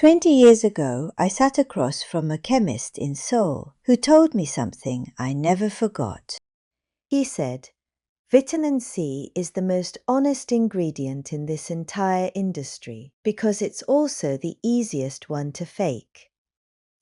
20 years ago, I sat across from a chemist in Seoul who told me something I never forgot. He said, "Vitamin C is the most honest ingredient in this entire industry because it's also the easiest one to fake."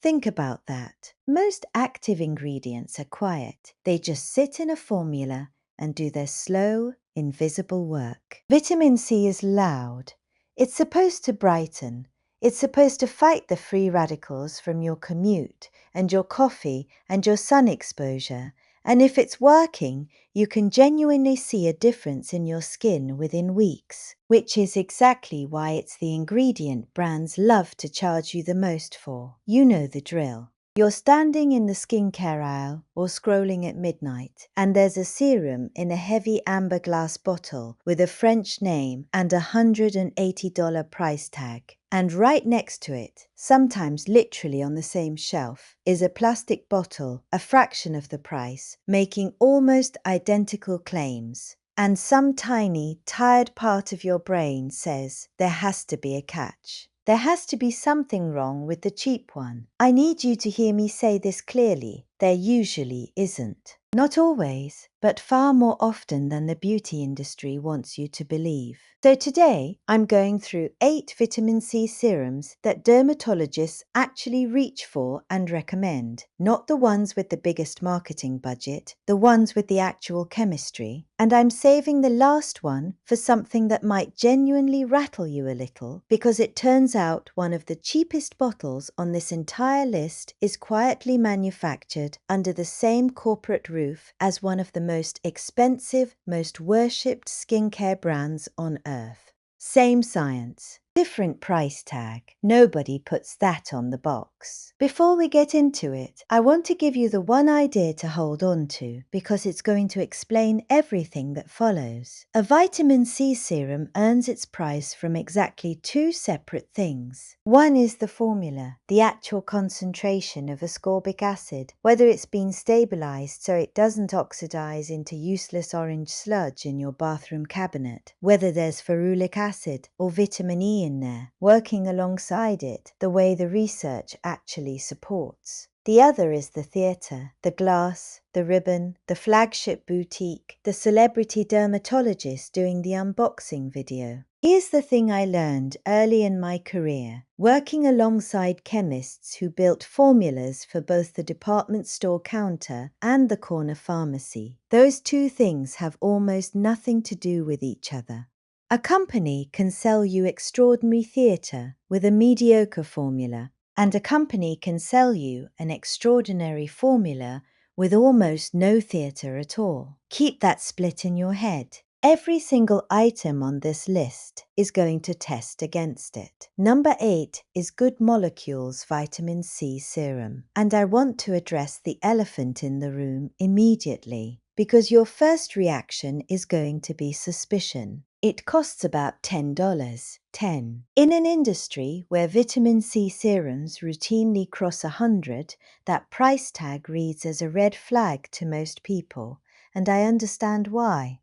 Think about that. Most active ingredients are quiet. They just sit in a formula and do their slow, invisible work. Vitamin C is loud. It's supposed to brighten. It's supposed to fight the free radicals from your commute and your coffee and your sun exposure. And if it's working, you can genuinely see a difference in your skin within weeks, which is exactly why it's the ingredient brands love to charge you the most for. You know the drill. You're standing in the skincare aisle or scrolling at midnight, and there's a serum in a heavy amber glass bottle with a French name and a $180 price tag. And right next to it, sometimes literally on the same shelf, is a plastic bottle, a fraction of the price, making almost identical claims. And some tiny, tired part of your brain says, there has to be a catch. There has to be something wrong with the cheap one. I need you to hear me say this clearly. There usually isn't. Not always, but far more often than the beauty industry wants you to believe. So today, I'm going through 8 vitamin C serums that dermatologists actually reach for and recommend. Not the ones with the biggest marketing budget, the ones with the actual chemistry. And I'm saving the last one for something that might genuinely rattle you a little, because it turns out one of the cheapest bottles on this entire list is quietly manufactured under the same corporate roof as one of the most expensive, most worshipped skincare brands on earth. Same science, different price tag. Nobody puts that on the box. Before we get into it, I want to give you the one idea to hold on to because it's going to explain everything that follows. A vitamin C serum earns its price from exactly 2 separate things. One is the formula, the actual concentration of ascorbic acid, whether it's been stabilized so it doesn't oxidize into useless orange sludge in your bathroom cabinet, whether there's ferulic acid or vitamin E in there, working alongside it the way the research actually supports. The other is the theatre, the glass, the ribbon, the flagship boutique, the celebrity dermatologist doing the unboxing video. Here's the thing I learned early in my career, working alongside chemists who built formulas for both the department store counter and the corner pharmacy. Those two things have almost nothing to do with each other. A company can sell you extraordinary theatre with a mediocre formula, and a company can sell you an extraordinary formula with almost no theatre at all. Keep that split in your head. Every single item on this list is going to test against it. Number 8 is Good Molecules Vitamin C Serum. And I want to address the elephant in the room immediately, because your first reaction is going to be suspicion. It costs about $10. In an industry where vitamin C serums routinely cross 100, that price tag reads as a red flag to most people, and I understand why.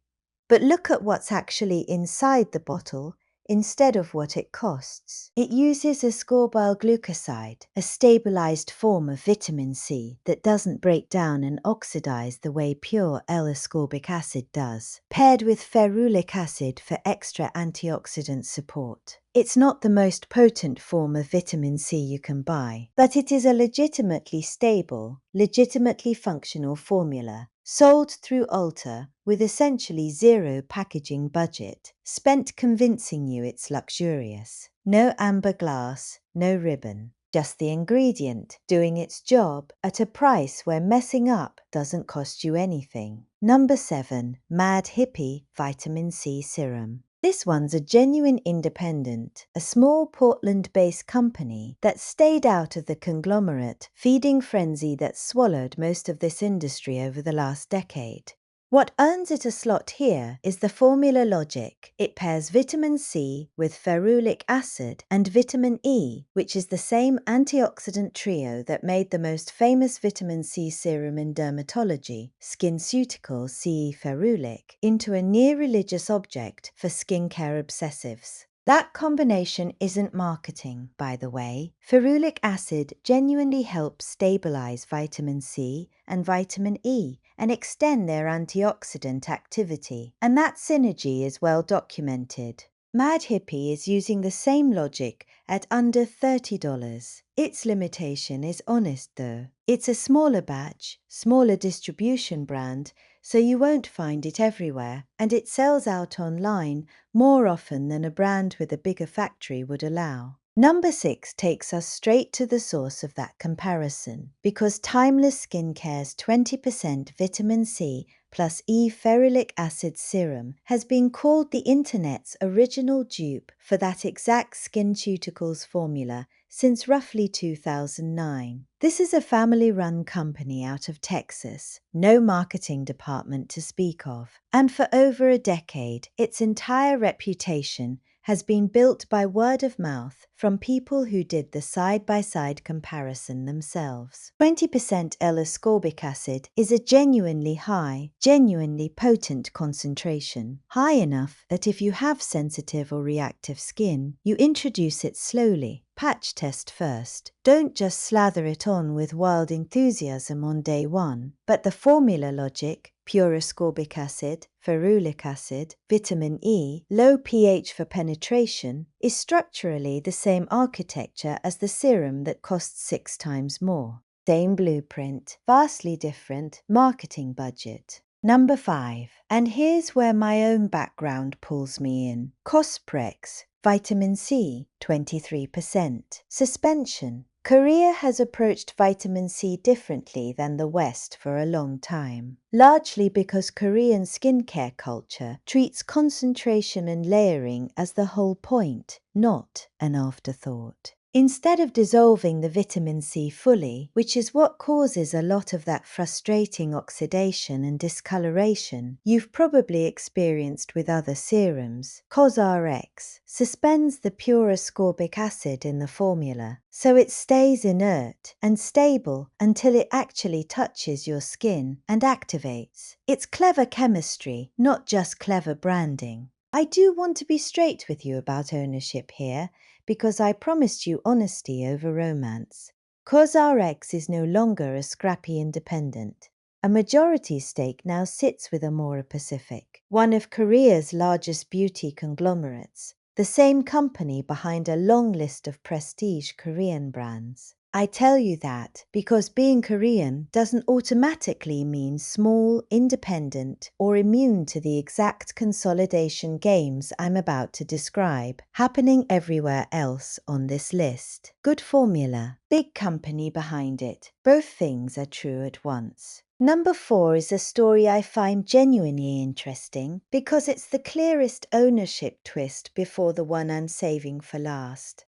But look at what's actually inside the bottle instead of what it costs. It uses ascorbyl glucoside, a stabilized form of vitamin C that doesn't break down and oxidize the way pure L-ascorbic acid does, paired with ferulic acid for extra antioxidant support. It's not the most potent form of vitamin C you can buy, but it is a legitimately stable, legitimately functional formula, sold through Ulta with essentially zero packaging budget, spent convincing you it's luxurious. No amber glass, no ribbon. Just the ingredient doing its job at a price where messing up doesn't cost you anything. Number 7, Mad Hippie Vitamin C Serum. This one's a genuine independent, a small Portland-based company that stayed out of the conglomerate feeding frenzy that swallowed most of this industry over the last decade. What earns it a slot here is the formula logic. It pairs vitamin C with ferulic acid and vitamin E, which is the same antioxidant trio that made the most famous vitamin C serum in dermatology, SkinCeuticals CE Ferulic, into a near-religious object for skincare obsessives. That combination isn't marketing, by the way. Ferulic acid genuinely helps stabilize vitamin C and vitamin E and extend their antioxidant activity, and that synergy is well documented. Mad Hippie is using the same logic at under $30. Its limitation is honest though. It's a smaller batch, smaller distribution brand, so you won't find it everywhere, and it sells out online more often than a brand with a bigger factory would allow. Number 6 takes us straight to the source of that comparison, because Timeless Skincare's 20% vitamin C plus E ferulic acid serum has been called the internet's original dupe for that exact SkinCeuticals formula since roughly 2009. This is a family-run company out of Texas, no marketing department to speak of, and for over a decade, its entire reputation has been built by word of mouth from people who did the side-by-side comparison themselves. 20% L-ascorbic acid is a genuinely high, genuinely potent concentration, high enough that if you have sensitive or reactive skin, you introduce it slowly. Patch test first. Don't just slather it on with wild enthusiasm on day one, but the formula logic, pure ascorbic acid, ferulic acid, vitamin E, low pH for penetration, is structurally the same architecture as the serum that costs 6 times more. Same blueprint, vastly different marketing budget. Number 5, and here's where my own background pulls me in. Cosprex, vitamin C, 23%. Suspension. Korea has approached vitamin C differently than the West for a long time, largely because Korean skincare culture treats concentration and layering as the whole point, not an afterthought. Instead of dissolving the vitamin C fully, which is what causes a lot of that frustrating oxidation and discoloration you've probably experienced with other serums, CosRx suspends the pure ascorbic acid in the formula, so it stays inert and stable until it actually touches your skin and activates. It's clever chemistry, not just clever branding. I do want to be straight with you about ownership here, because I promised you honesty over romance. CosRx is no longer a scrappy independent. A majority stake now sits with Amora Pacific, one of Korea's largest beauty conglomerates, the same company behind a long list of prestige Korean brands. I tell you that because being Korean doesn't automatically mean small, independent, or immune to the exact consolidation games I'm about to describe, happening everywhere else on this list. Good formula, big company behind it. Both things are true at once. Number 4 is a story I find genuinely interesting because it's the clearest ownership twist before the one I'm saving for last.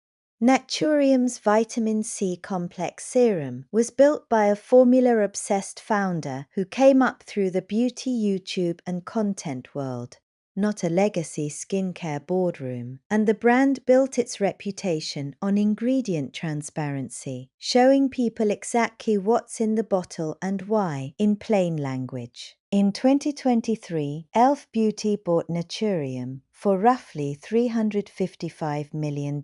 Naturium's vitamin C complex serum was built by a formula-obsessed founder who came up through the beauty YouTube and content world, not a legacy skincare boardroom, and the brand built its reputation on ingredient transparency, showing people exactly what's in the bottle and why in plain language. In 2023, e.l.f. Beauty bought Naturium for roughly $355 million.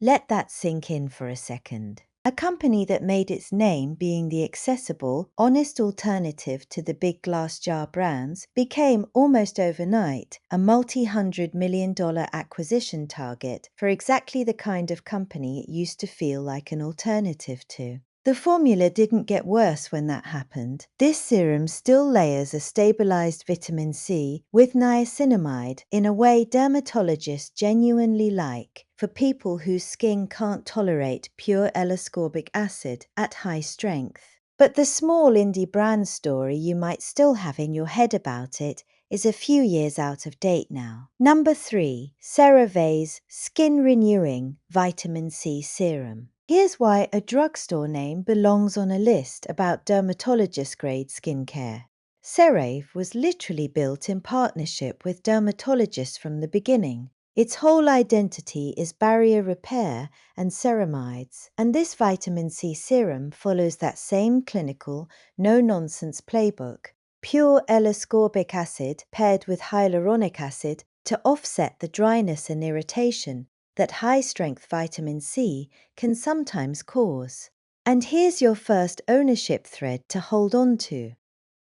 Let that sink in for a second. A company that made its name being the accessible, honest alternative to the big glass jar brands became almost overnight a multi-$100 million acquisition target for exactly the kind of company it used to feel like an alternative to. The formula didn't get worse when that happened. This serum still layers a stabilized vitamin C with niacinamide in a way dermatologists genuinely like for people whose skin can't tolerate pure L-ascorbic acid at high strength. But the small indie brand story you might still have in your head about it is a few years out of date now. Number 3, CeraVe's Skin Renewing Vitamin C Serum. Here's why a drugstore name belongs on a list about dermatologist-grade skincare. CeraVe was literally built in partnership with dermatologists from the beginning. Its whole identity is barrier repair and ceramides, and this vitamin C serum follows that same clinical, no-nonsense playbook. Pure L-ascorbic acid paired with hyaluronic acid to offset the dryness and irritation that high-strength vitamin C can sometimes cause. And here's your first ownership thread to hold on to.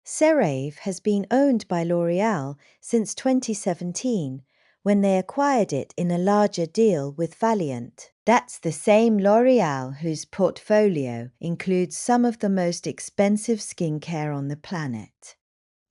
CeraVe has been owned by L'Oréal since 2017, when they acquired it in a larger deal with Valiant. That's the same L'Oréal whose portfolio includes some of the most expensive skincare on the planet.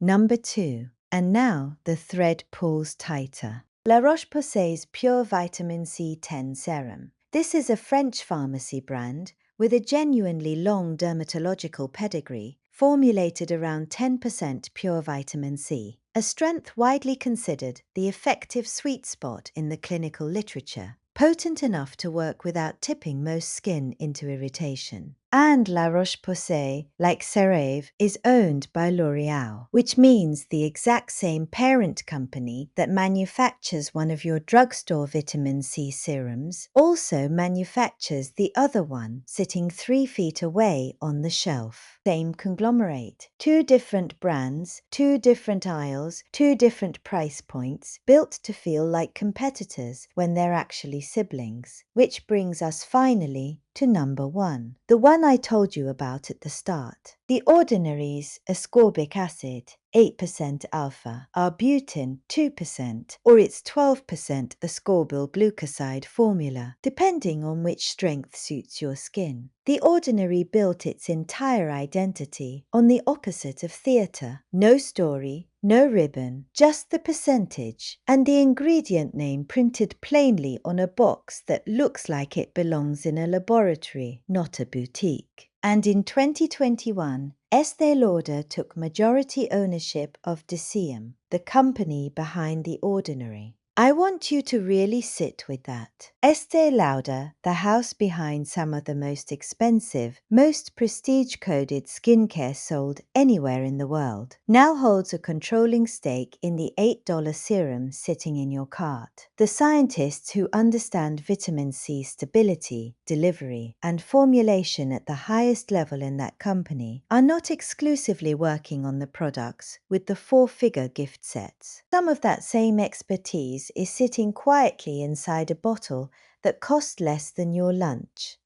Number 2. And now the thread pulls tighter. La Roche-Posay's Pure Vitamin C10 Serum. This is a French pharmacy brand with a genuinely long dermatological pedigree, formulated around 10% pure vitamin C, a strength widely considered the effective sweet spot in the clinical literature, potent enough to work without tipping most skin into irritation. And La Roche-Posay, like CeraVe, is owned by L'Oréal, which means the exact same parent company that manufactures one of your drugstore vitamin C serums also manufactures the other one sitting 3 feet away on the shelf. Same conglomerate. 2 different brands, 2 different aisles, 2 different price points, built to feel like competitors when they're actually siblings. Which brings us finally to number 1, the one I told you about at the start. The Ordinary's ascorbic acid, 8% alpha, arbutin, 2%, or its 12% ascorbyl glucoside formula, depending on which strength suits your skin. The Ordinary built its entire identity on the opposite of theatre. No story, no ribbon, just the percentage, and the ingredient name printed plainly on a box that looks like it belongs in a laboratory, not a boutique. And in 2021, Estée Lauder took majority ownership of Serum, the company behind The Ordinary. I want you to really sit with that. Estée Lauder, the house behind some of the most expensive, most prestige-coded skincare sold anywhere in the world, now holds a controlling stake in the $8 serum sitting in your cart. The scientists who understand vitamin C stability, delivery, and formulation at the highest level in that company are not exclusively working on the products with the 4-figure gift sets. Some of that same expertise is sitting quietly inside a bottle that costs less than your lunch.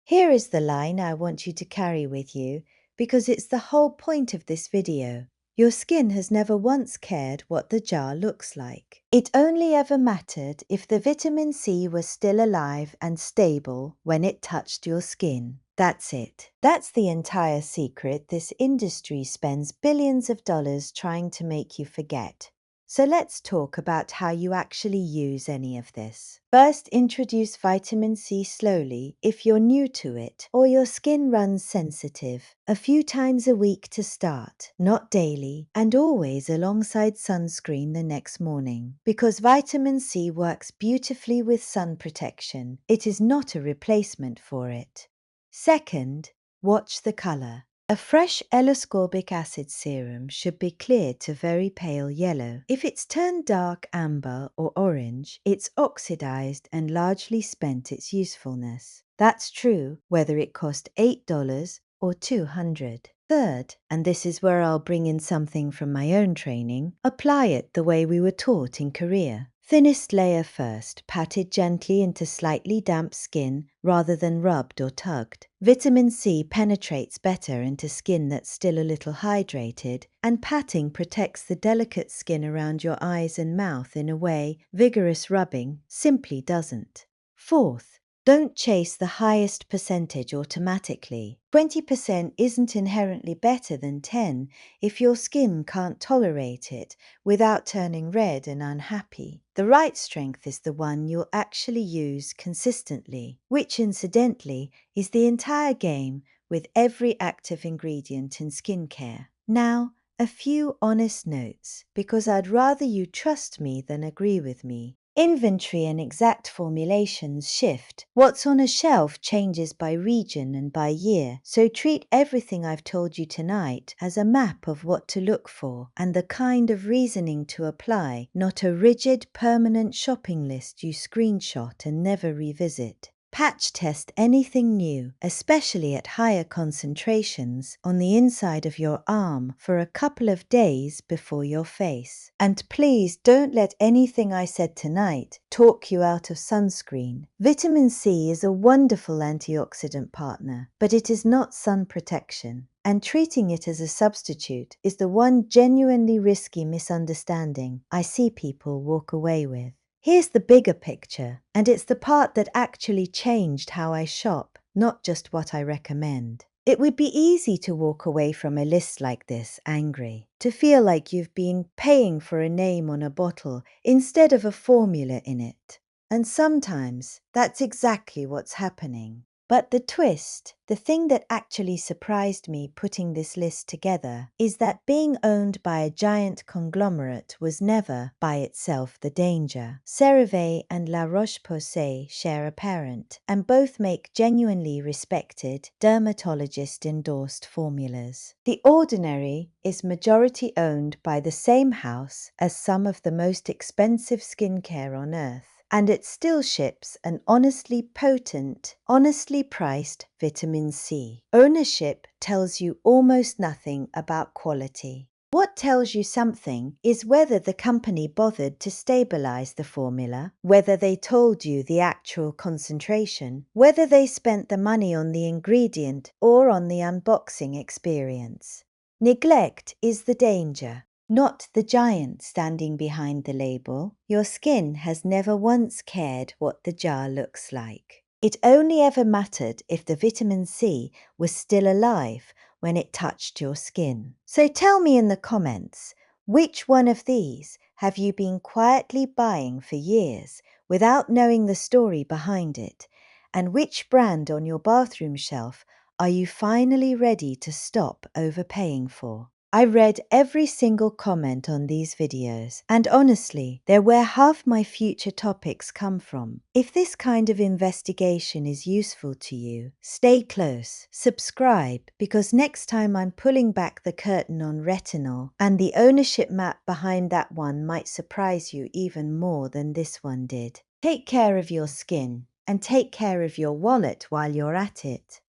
Here is the line I want you to carry with you because it's the whole point of this video. Your skin has never once cared what the jar looks like. It only ever mattered if the vitamin C was still alive and stable when it touched your skin. That's it. That's the entire secret this industry spends billions of dollars trying to make you forget. So let's talk about how you actually use any of this. First, introduce vitamin C slowly if you're new to it or your skin runs sensitive. A few times a week to start, not daily, and always alongside sunscreen the next morning. Because vitamin C works beautifully with sun protection, it is not a replacement for it. Second, watch the color. A fresh L-ascorbic acid serum should be clear to very pale yellow. If it's turned dark amber or orange, it's oxidized and largely spent its usefulness. That's true whether it cost $8 or $200. Third, and this is where I'll bring in something from my own training, apply it the way we were taught in Korea. Thinnest layer first, patted gently into slightly damp skin rather than rubbed or tugged. Vitamin C penetrates better into skin that's still a little hydrated, and patting protects the delicate skin around your eyes and mouth in a way vigorous rubbing simply doesn't. Fourth, don't chase the highest percentage automatically. 20% isn't inherently better than 10 if your skin can't tolerate it without turning red and unhappy. The right strength is the one you'll actually use consistently, which incidentally is the entire game with every active ingredient in skincare. Now, a few honest notes, because I'd rather you trust me than agree with me. Inventory and exact formulations shift. What's on a shelf changes by region and by year, so treat everything I've told you tonight as a map of what to look for and the kind of reasoning to apply, not a rigid, permanent shopping list you screenshot and never revisit. Patch test anything new, especially at higher concentrations, on the inside of your arm for a couple of days before your face. And please don't let anything I said tonight talk you out of sunscreen. Vitamin C is a wonderful antioxidant partner, but it is not sun protection. And treating it as a substitute is the one genuinely risky misunderstanding I see people walk away with. Here's the bigger picture, and it's the part that actually changed how I shop, not just what I recommend. It would be easy to walk away from a list like this angry, to feel like you've been paying for a name on a bottle instead of a formula in it. And sometimes that's exactly what's happening. But the twist, the thing that actually surprised me putting this list together, is that being owned by a giant conglomerate was never, by itself, the danger. CeraVe and La Roche-Posay share a parent, and both make genuinely respected, dermatologist-endorsed formulas. The Ordinary is majority owned by the same house as some of the most expensive skincare on earth, and it still ships an honestly potent, honestly priced vitamin C. Ownership tells you almost nothing about quality. What tells you something is whether the company bothered to stabilize the formula, whether they told you the actual concentration, whether they spent the money on the ingredient or on the unboxing experience. Neglect is the danger, not the giant standing behind the label. Your skin has never once cared what the jar looks like. It only ever mattered if the vitamin C was still alive when it touched your skin. So tell me in the comments, which one of these have you been quietly buying for years without knowing the story behind it? And which brand on your bathroom shelf are you finally ready to stop overpaying for? I read every single comment on these videos, and honestly, they're where half my future topics come from. If this kind of investigation is useful to you, stay close, subscribe, because next time I'm pulling back the curtain on retinol, and the ownership map behind that one might surprise you even more than this one did. Take care of your skin, and take care of your wallet while you're at it.